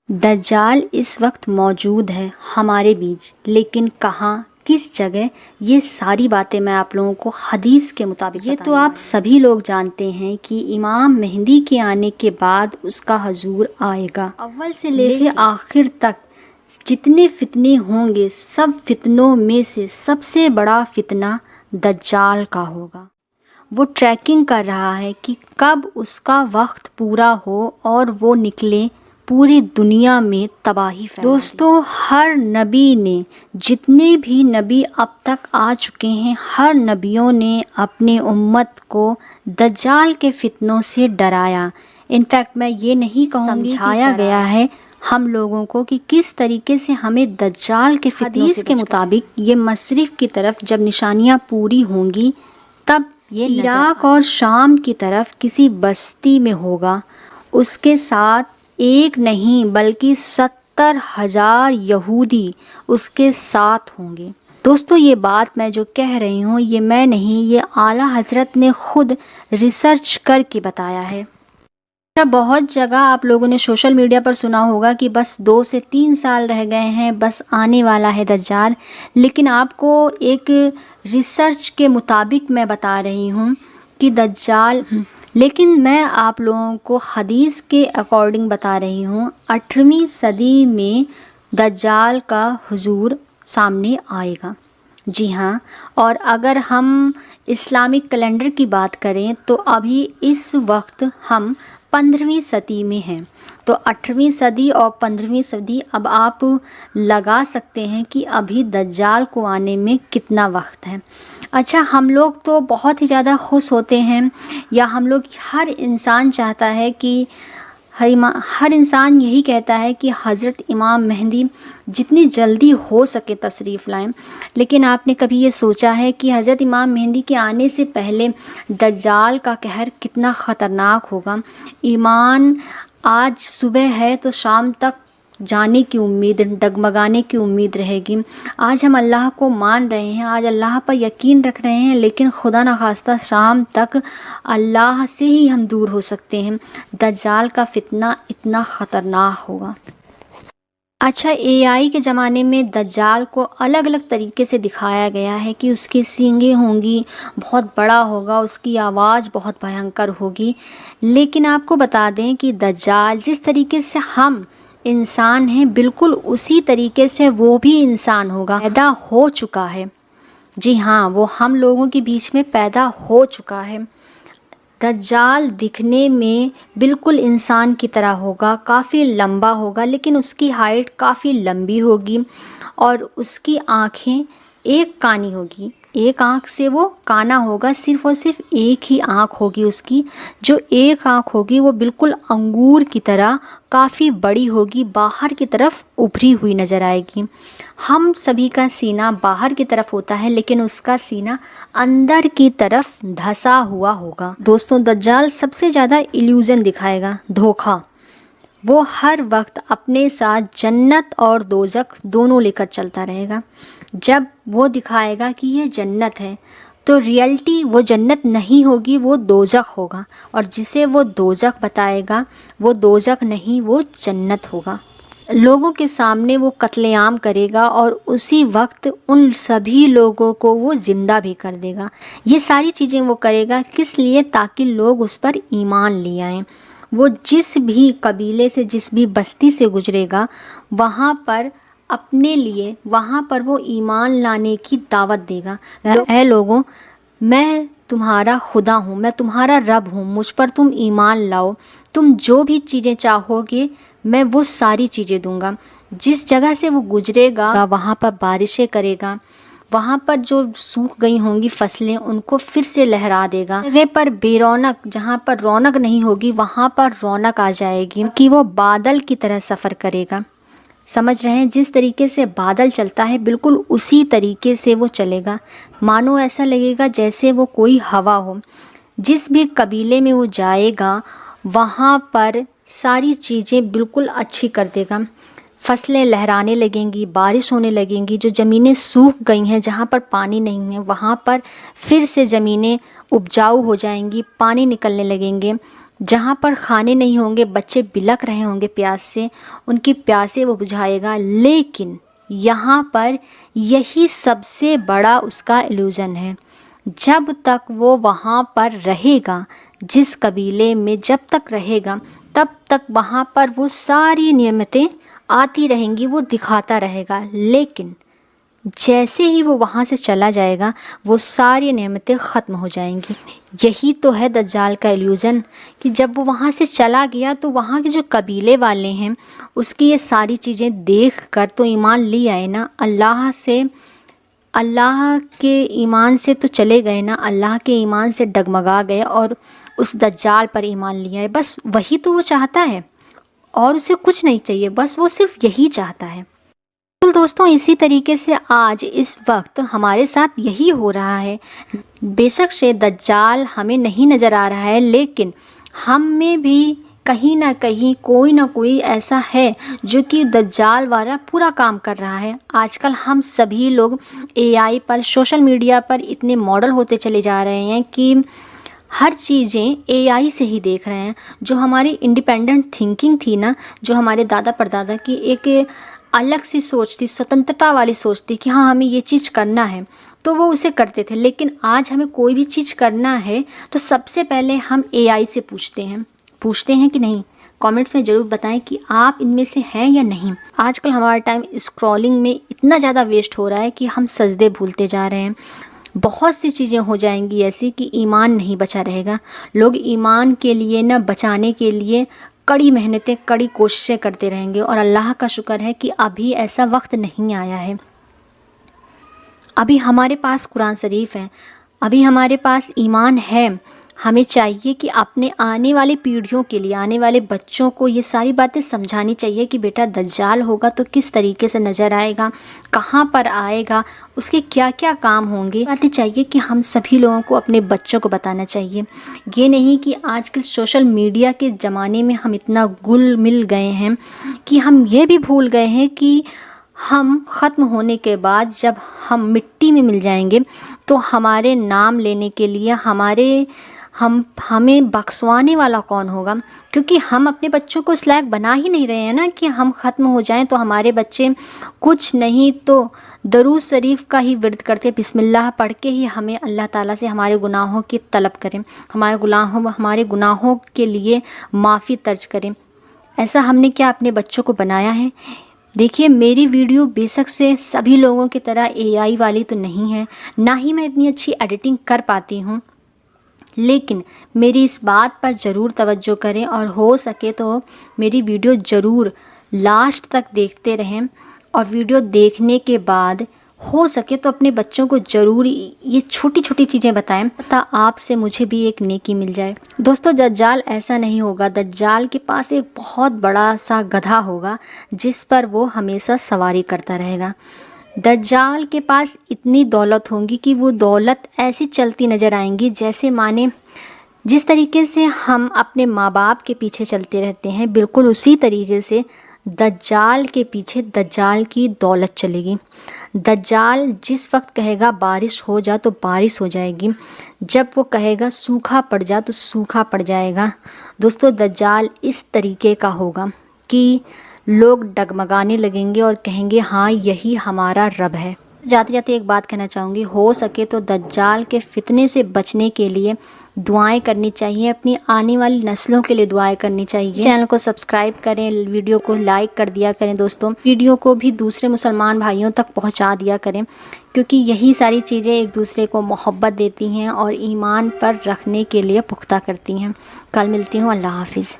دجال اس وقت موجود ہے ہمارے بیچ، لیکن کہاں، کس جگہ، یہ ساری باتیں میں آپ لوگوں کو حدیث کے مطابق یہ تو آپ سبھی لوگ جانتے ہیں کہ امام مہدی کے آنے کے بعد اس کا حضور آئے گا۔ اول سے لے کے آخر تک جتنے فتنے ہوں گے، سب فتنوں میں سے سب سے بڑا فتنہ دجال کا ہوگا۔ وہ ٹریکنگ کر رہا ہے کہ کب اس کا وقت پورا ہو اور وہ نکلے، پوری دنیا میں تباہی پھیلائے۔ دوستو، ہر نبی نے، جتنے بھی نبی اب تک آ چکے ہیں، ہر نبیوں نے اپنے امت کو دجال کے فتنوں سے ڈرایا۔ انفیکٹ میں یہ نہیں کہوں گی، سمجھایا گیا ہے ہم لوگوں کو کہ کس طریقے سے ہمیں دجال کے فتنوں سے کے مطابق یہ مشرق کی طرف جب نشانیاں پوری ہوں گی، تب یہ عراق اور شام کی طرف کسی بستی میں ہوگا، اس کے ساتھ ایک نہیں بلکہ 70,000 یہودی اس کے ساتھ ہوں گے۔ دوستو، یہ بات میں جو کہہ رہی ہوں، یہ میں نہیں، یہ اعلیٰ حضرت نے خود ریسرچ کر کے بتایا ہے۔ بہت جگہ آپ لوگوں نے سوشل میڈیا پر سنا ہوگا کہ بس 2 سے 3 سال رہ گئے ہیں، بس آنے والا ہے دجال، لیکن آپ کو ایک ریسرچ کے مطابق میں بتا رہی ہوں کہ دجال، لیکن میں آپ لوگوں کو حدیث کے اکارڈنگ بتا رہی ہوں، 8ویں صدی میں دجال کا حضور سامنے آئے گا۔ جی ہاں، اور اگر ہم اسلامک کیلنڈر کی بات کریں تو ابھی اس وقت ہم 15ویں صدی میں ہیں، تو 8ویں صدی اور 15ویں صدی اب آپ لگا سکتے ہیں کہ ابھی دجال کو آنے میں کتنا وقت ہے۔ اچھا، ہم لوگ تو بہت ہی زیادہ خوش ہوتے ہیں، یا ہم لوگ، ہر انسان چاہتا ہے کہ ہر انسان یہی کہتا ہے کہ حضرت امام مہدی جتنی جلدی ہو سکے تشریف لائیں، لیکن آپ نے کبھی یہ سوچا ہے کہ حضرت امام مہدی کے آنے سے پہلے دجال کا قہر کتنا خطرناک ہوگا؟ ایمان آج صبح ہے تو شام تک جانے کی امید، ڈگمگانے کی امید رہے گی۔ آج ہم اللہ کو مان رہے ہیں، آج اللہ پر یقین رکھ رہے ہیں، لیکن خدا نخواستہ شام تک اللہ سے ہی ہم دور ہو سکتے ہیں۔ دجال کا فتنہ اتنا خطرناک ہوگا۔ اچھا، AI کے زمانے میں دجال کو الگ الگ طریقے سے دکھایا گیا ہے کہ اس کی سینگیں ہوں گی، بہت بڑا ہوگا، اس کی آواز بہت بھینکر ہوگی، لیکن آپ کو بتا دیں کہ دجال جس طریقے سے ہم انسان ہیں، بالکل اسی طریقے سے وہ بھی انسان ہوگا، پیدا ہو چکا ہے۔ جی ہاں، وہ ہم لوگوں کے بیچ میں پیدا ہو چکا ہے۔ دجال دکھنے میں بالکل انسان کی طرح ہوگا، کافی لمبا ہوگا، لیکن اس کی ہائٹ کافی لمبی ہوگی، اور اس کی آنکھیں ایک کانی ہوگی، ایک آنکھ سے وہ کانا ہوگا، صرف اور صرف ایک ہی آنکھ ہوگی اس کی، جو ایک آنکھ ہوگی وہ بالکل انگور کی طرح کافی بڑی ہوگی، باہر کی طرف ابھری ہوئی نظر آئے گی۔ ہم سبھی کا سینہ باہر کی طرف ہوتا ہے، لیکن اس کا سینہ اندر کی طرف دھسا ہوا ہوگا۔ دوستوں، دجال سب سے زیادہ ایلیوژن دکھائے گا، دھوکہ۔ وہ ہر وقت اپنے ساتھ جنت اور دوزخ دونوں لے کر چلتا رہے گا۔ جب وہ دکھائے گا کہ یہ جنت ہے، تو ریئلٹی وہ جنت نہیں ہوگی، وہ دوزخ ہوگا، اور جسے وہ دوزخ بتائے گا وہ دوزخ نہیں، وہ جنت ہوگا۔ لوگوں کے سامنے وہ قتل عام کرے گا، اور اسی وقت ان سبھی لوگوں کو وہ زندہ بھی کر دے گا۔ یہ ساری چیزیں وہ کرے گا کس لیے؟ تاکہ لوگ اس پر ایمان لے آئیں۔ وہ جس بھی قبیلے سے، جس بھی بستی سے گزرے گا، وہاں پر اپنے لیے، وہاں پر وہ ایمان لانے کی دعوت دے گا۔ اے لوگوں، میں تمہارا خدا ہوں، میں تمہارا رب ہوں، مجھ پر تم ایمان لاؤ، تم جو بھی چیزیں چاہو گے میں وہ ساری چیزیں دوں گا۔ جس جگہ سے وہ گزرے گا وہاں پر بارشیں کرے گا، وہاں پر جو سوکھ گئی ہوں گی فصلیں ان کو پھر سے لہرا دے گا۔ جگہ پر بے رونق، جہاں پر رونق نہیں ہوگی وہاں پر رونق آ جائے گی، کہ وہ بادل کی طرح سفر کرے گا۔ سمجھ رہے ہیں؟ جس طریقے سے بادل چلتا ہے بالکل اسی طریقے سے وہ چلے گا، مانو ایسا لگے گا جیسے وہ کوئی ہوا ہو۔ جس بھی قبیلے میں وہ جائے گا وہاں پر ساری چیزیں بالکل اچھی کر دے گا، فصلیں لہرانے لگیں گی، بارش ہونے لگیں گی، جو زمینیں سوکھ گئی ہیں، جہاں پر پانی نہیں ہے، وہاں پر پھر سے زمینیں اپجاؤ ہو جائیں گی، پانی نکلنے لگیں گے۔ جہاں پر کھانے نہیں ہوں گے، بچے بلک رہے ہوں گے پیاس سے، ان کی پیاسے وہ بجھائے گا۔ لیکن یہاں پر یہی سب سے بڑا اس کا ایلیوژن ہے، جب تک وہ وہاں پر رہے گا، جس قبیلے میں جب تک رہے گا، تب تک وہاں پر وہ ساری نعمتیں آتی رہیں گی، وہ دکھاتا رہے گا۔ لیکن جیسے ہی وہ وہاں سے چلا جائے گا، وہ ساری نعمتیں ختم ہو جائیں گی۔ یہی تو ہے دجال کا ایلیوژن، کہ جب وہ وہاں سے چلا گیا تو وہاں کے جو قبیلے والے ہیں اس کی یہ ساری چیزیں دیکھ کر تو ایمان لے آئے نا، اللہ کے ایمان سے تو چلے گئے نا، اللہ کے ایمان سے ڈگمگا گئے اور اس دجال پر ایمان لے آئے۔ بس وہی تو وہ چاہتا ہے، اور اسے کچھ نہیں چاہیے، بس وہ صرف یہی چاہتا ہے۔ دوستوں، اسی طریقے سے آج اس وقت ہمارے ساتھ یہی ہو رہا ہے۔ بے شک سے دجال ہمیں نہیں نظر آ رہا ہے، لیکن ہم میں بھی کہیں نہ کہیں کوئی نہ کوئی ایسا ہے جو کہ دجال والا پورا کام کر رہا ہے۔ آج کل ہم سبھی لوگ اے آئی پر، سوشل میڈیا پر اتنے ماڈل ہوتے چلے جا رہے ہیں کہ ہر چیزیں اے آئی سے ہی دیکھ رہے ہیں۔ جو ہماری انڈیپینڈنٹ تھنکنگ تھی نا، جو ہمارے دادا پردادا کی ایک الگ سی سوچ تھی، سوتنترتا والی سوچ تھی کہ ہاں ہمیں یہ چیز کرنا ہے، تو وہ اسے کرتے تھے۔ لیکن آج ہمیں کوئی بھی چیز کرنا ہے تو سب سے پہلے ہم اے آئی سے پوچھتے ہیں کہ نہیں؟ کامنٹس میں ضرور بتائیں کہ آپ ان میں سے ہیں یا نہیں۔ آج کل ہمارا ٹائم اسکرولنگ میں اتنا زیادہ ویسٹ ہو رہا ہے کہ ہم سجدے بھولتے جا رہے ہیں۔ بہت سی چیزیں ہو جائیں گی ایسی کہ ایمان نہیں بچا رہے گا۔ لوگ ایمان کے لیے نہ بچانے کے لیے کڑی محنتیں، کڑی کوششیں کرتے رہیں گے، اور اللہ کا شکر ہے کہ ابھی ایسا وقت نہیں آیا ہے۔ ابھی ہمارے پاس قرآن شریف ہے، ابھی ہمارے پاس ایمان ہے۔ ہمیں چاہیے کہ اپنے آنے والی پیڑھیوں کے لیے، آنے والے بچوں کو یہ ساری باتیں سمجھانی چاہیے کہ بیٹا دجال ہوگا تو کس طریقے سے نظر آئے گا، کہاں پر آئے گا، اس کے کیا کیا کام ہوں گے۔ باتیں چاہیے کہ ہم سبھی لوگوں کو اپنے بچوں کو بتانا چاہیے۔ یہ نہیں کہ آج کل سوشل میڈیا کے زمانے میں ہم اتنا گل مل گئے ہیں کہ ہم یہ بھی بھول گئے ہیں کہ ہم ختم ہونے کے بعد جب ہم مٹی میں مل جائیں گے تو ہمارے نام لینے کے لیے ہمیں بخشوانے والا کون ہوگا، کیونکہ ہم اپنے بچوں کو اس لائق بنا ہی نہیں رہے ہیں نا کہ ہم ختم ہو جائیں تو ہمارے بچے کچھ نہیں تو درود شریف کا ہی ورد کرتے، بسم اللہ پڑھ کے ہی ہمیں اللہ تعالیٰ سے ہمارے گناہوں کی طلب کریں، ہمارے گناہوں کے لیے معافی درج کریں۔ ایسا ہم نے کیا اپنے بچوں کو بنایا ہے؟ دیکھیے، میری ویڈیو بے شک سے سبھی لوگوں کی طرح اے آئی والی تو نہیں ہے، نہ ہی میں اتنی اچھی ایڈیٹنگ کر پاتی ہوں، لیکن میری اس بات پر ضرور توجہ کریں، اور ہو سکے تو میری ویڈیو ضرور لاسٹ تک دیکھتے رہیں، اور ویڈیو دیکھنے کے بعد ہو سکے تو اپنے بچوں کو ضرور یہ چھوٹی چھوٹی چیزیں بتائیں، تاکہ آپ سے مجھے بھی ایک نیکی مل جائے۔ دوستو، دجال ایسا نہیں ہوگا۔ دجال کے پاس ایک بہت بڑا سا گدھا ہوگا جس پر وہ ہمیشہ سواری کرتا رہے گا۔ دجال کے پاس اتنی دولت ہوگی کہ وہ دولت ایسی چلتی نظر آئیں گی جیسے مانے جس طریقے سے ہم اپنے ماں باپ کے پیچھے چلتے رہتے ہیں، بالکل اسی طریقے سے دجال کے پیچھے دجال کی دولت چلے گی۔ دجال جس وقت کہے گا بارش ہو جا تو بارش ہو جائے گی، جب وہ کہے گا سوکھا پڑ جا تو سوکھا پڑ جائے گا۔ دوستو، دجال اس طریقے کا ہوگا کہ لوگ ڈگمگانے لگیں گے اور کہیں گے ہاں یہی ہمارا رب ہے۔ جاتے جاتے ایک بات کہنا چاہوں گی، ہو سکے تو دجال کے فتنے سے بچنے کے لیے دعائیں کرنی چاہیے، اپنی آنے والی نسلوں کے لیے دعائیں کرنی چاہیے۔ چینل کو سبسکرائب کریں، ویڈیو کو لائک کر دیا کریں دوستوں، ویڈیو کو بھی دوسرے مسلمان بھائیوں تک پہنچا دیا کریں، کیونکہ یہی ساری چیزیں ایک دوسرے کو محبت دیتی ہیں اور ایمان پر رکھنے کے لیے پختہ کرتی ہیں۔ کل ملتی ہوں، اللہ حافظ۔